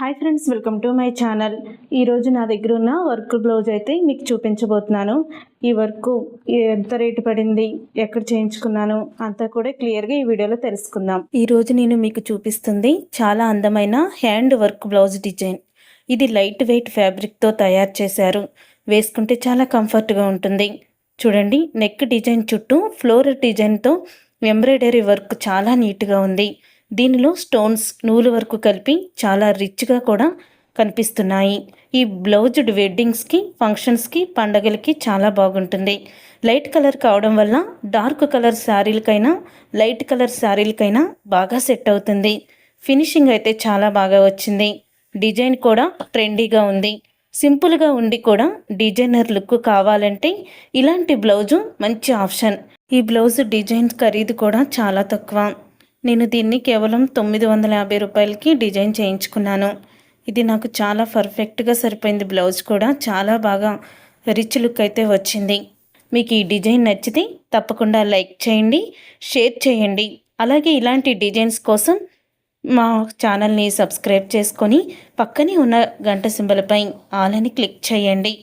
Hi friends, welcome to my channel. ఈరోజు నా దగ్గర ఉన్న వర్క్ బ్లౌజ్ అయితే మీకు చూపించబోతున్నాను. ఈ వర్క్ ఎంత రేటు పడింది, ఎక్కడ చేయించుకున్నాను అంతా కూడా క్లియర్గా ఈ వీడియోలో తెలుసుకుందాం. ఈరోజు నేను మీకు చూపిస్తుంది చాలా అందమైన హ్యాండ్ వర్క్ బ్లౌజ్ డిజైన్. ఇది లైట్ వెయిట్ ఫ్యాబ్రిక్తో తయారు చేశారు. వేసుకుంటే చాలా కంఫర్ట్గా ఉంటుంది. చూడండి, నెక్ డిజైన్ చుట్టూ ఫ్లోరల్ డిజైన్తో ఎంబ్రాయిడరీ వర్క్ చాలా నీట్గా ఉంది. దీనిలో స్టోన్స్, నూలు వరకు కలిపి చాలా రిచ్గా కూడా కనిపిస్తున్నాయి. ఈ బ్లౌజ్ వెడ్డింగ్స్కి, ఫంక్షన్స్కి, పండగలకి చాలా బాగుంటుంది. లైట్ కలర్ కావడం వల్ల డార్క్ కలర్ శారీలకైనా, లైట్ కలర్ శారీలకైనా బాగా సెట్ అవుతుంది. ఫినిషింగ్ అయితే చాలా బాగా వచ్చింది. డిజైన్ కూడా ట్రెండీగా ఉంది. సింపుల్గా ఉండి కూడా డిజైనర్ లుక్ కావాలంటే ఇలాంటి బ్లౌజు మంచి ఆప్షన్. ఈ బ్లౌజ్ డిజైన్ ఖరీదు కూడా చాలా తక్కువ. నేను దీన్ని కేవలం 950 రూపాయలకి డిజైన్ చేయించుకున్నాను. ఇది నాకు చాలా పర్ఫెక్ట్గా సరిపోయింది. బ్లౌజ్ కూడా చాలా బాగా రిచ్ లుక్ అయితే వచ్చింది. మీకు ఈ డిజైన్ నచ్చితే తప్పకుండా లైక్ చేయండి, షేర్ చేయండి. అలాగే ఇలాంటి డిజైన్స్ కోసం మా ఛానల్ని సబ్స్క్రైబ్ చేసుకొని పక్కనే ఉన్న గంట సింబల్పై ఆల్ అని క్లిక్ చేయండి.